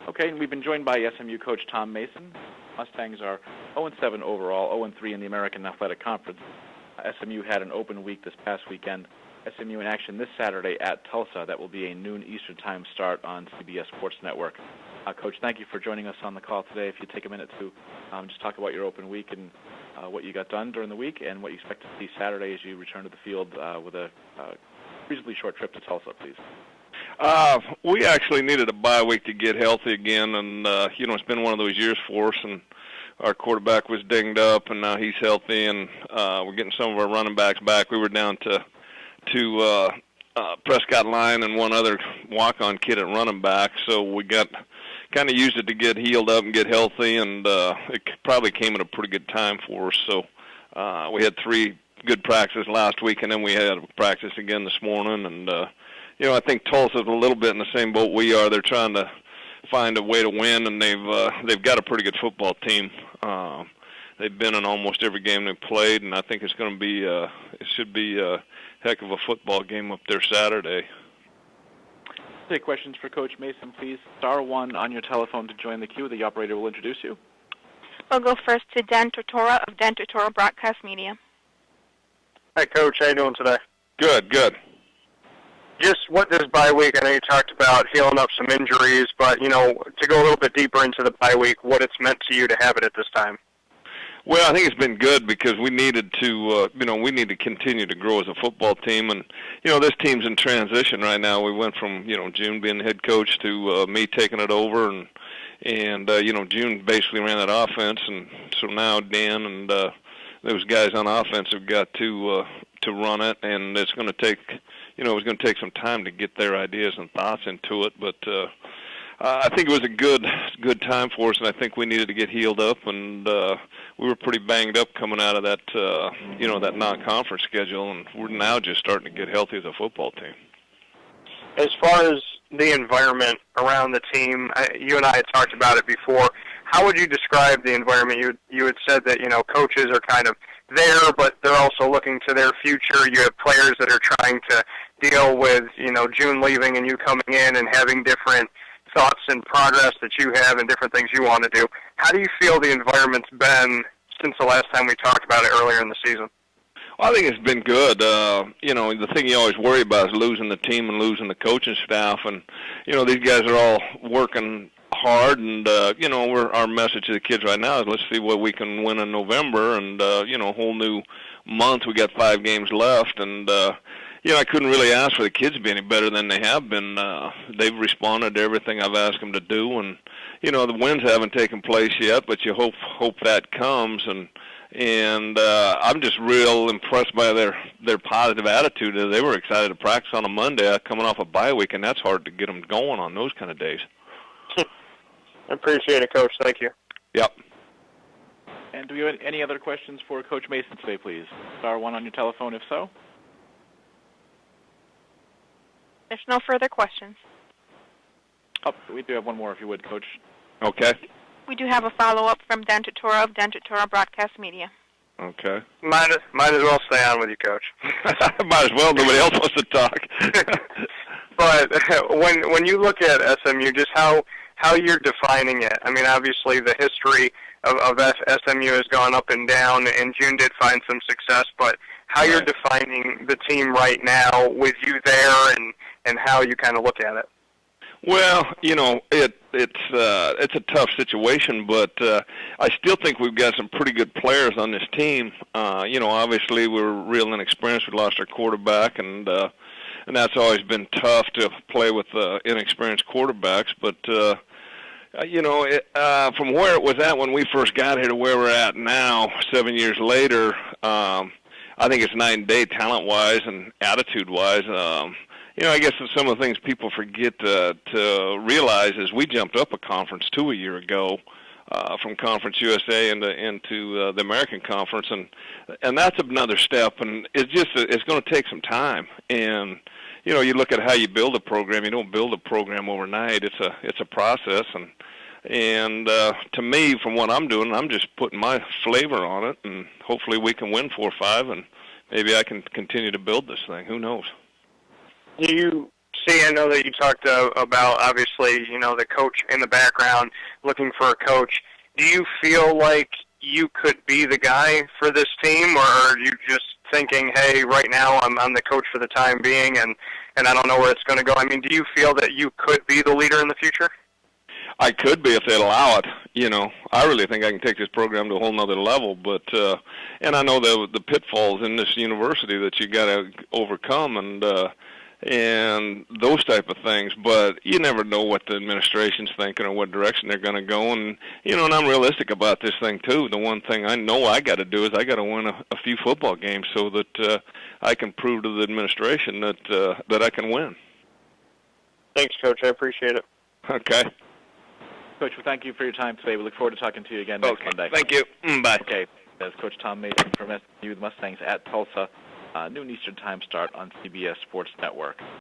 Okay, and we've been joined by SMU coach Tom Mason. Mustangs are 0-7 overall, 0-3 in the American Athletic Conference. SMU had an open week this past weekend. SMU in action this Saturday at Tulsa. That will be a noon Eastern Time start on CBS Sports Network. Coach, thank you for joining us on the call today. If you take a minute to just talk about your open week and what you got done during the week and what you expect to see Saturday as you return to the field with a reasonably short trip to Tulsa, please. We actually needed a bye week to get healthy again, and it's been one of those years for us, and our quarterback was dinged up, and now he's healthy, and we're getting some of our running backs back. We were down to Prescott Line and one other walk-on kid at running back, so we got kind of used it to get healed up and get healthy, and it probably came at a pretty good time for us. So we had 3 good practices last week, and then we had practice again this morning, and I think Tulsa's a little bit in the same boat we are. They're trying to find a way to win, and they've got a pretty good football team. They've been in almost every game they've played, and I think it's going to be it should be a heck of a football game up there Saturday. Take questions for Coach Mason, please. Star 1 on your telephone to join the queue. The operator will introduce you. We'll go first to Dan Tortora of Dan Tortora Broadcast Media. Hi, Coach. How you doing today? Good. Just what this bye week, I know you talked about healing up some injuries, but, to go a little bit deeper into the bye week, what it's meant to you to have it at this time. Well, I think it's been good because we needed to, we need to continue to grow as a football team. And, this team's in transition right now. We went from, June being the head coach to me taking it over. And June basically ran that offense. And so now Dan and those guys on offense have got to run it. And it's going to take, it's going to take some time to get their ideas and thoughts into it. But I think it was a good time for us, and I think we needed to get healed up, and we were pretty banged up coming out of that, that non-conference schedule, and we're now just starting to get healthy as a football team. As far as the environment around the team, you and I had talked about it before. How would you describe the environment? You had said that, coaches are kind of there, but they're also looking to their future. You have players that are trying to deal with, June leaving and you coming in and having different thoughts and progress that you have and different things you want to do. How do you feel the environment's been since the last time we talked about it earlier in the season? Well, I think it's been good. The thing you always worry about is losing the team and losing the coaching staff. And, these guys are all working hard. And, our message to the kids right now is let's see what we can win in November. And, a whole new month. We got 5 games left. And, I couldn't really ask for the kids to be any better than they have been. They've responded to everything I've asked them to do, and the wins haven't taken place yet, but you hope that comes. And I'm just real impressed by their positive attitude. They were excited to practice on a Monday, coming off a bye week, and that's hard to get them going on those kind of days. I appreciate it, Coach. Thank you. Yep. And do you have any other questions for Coach Mason today, please? Star 1 on your telephone, if so. There's no further questions. Oh, we do have one more, if you would, Coach. Okay. We do have a follow-up from Dan Tortora of Dan Tortora Broadcast Media. Okay. Might as well stay on with you, Coach. Might as well. Nobody else wants to talk. But when you look at SMU, just how you're defining it. I mean, obviously the history of SMU has gone up and down, and June did find some success, but how you're defining the team right now with you there and how you kind of look at it. Well, it's a tough situation, but I still think we've got some pretty good players on this team. Obviously we're real inexperienced. We lost our quarterback, and that's always been tough to play with inexperienced quarterbacks. But from where it was at when we first got here to where we're at now, 7 years later, I think it's night and day, talent-wise and attitude-wise. I guess some of the things people forget to realize is we jumped up a conference a year ago from Conference USA into the American Conference, and that's another step. And it's going to take some time. And you look at how you build a program. You don't build a program overnight. It's a process. And to me, from what I'm doing, I'm just putting my flavor on it, and hopefully we can win 4 or 5, and maybe I can continue to build this thing. Who knows? Do you See, I know that you talked about, obviously, the coach in the background, looking for a coach. Do you feel like you could be the guy for this team, or are you just thinking, hey, right now I'm the coach for the time being, and I don't know where it's going to go? I mean, do you feel that you could be the leader in the future? I could be if they'd allow it. I really think I can take this program to a whole nother level. But and I know the pitfalls in this university that you got to overcome, and those type of things. But you never know what the administration's thinking or what direction they're going to go. And and I'm realistic about this thing too. The one thing I know I got to do is I got to win a few football games so that I can prove to the administration that I can win. Thanks, Coach. I appreciate it. Okay. Coach, well, thank you for your time today. We look forward to talking to you again next Monday. Thank you. Bye. Okay. That's Coach Tom Mason from SMU, the Mustangs at Tulsa. Noon Eastern Time start on CBS Sports Network.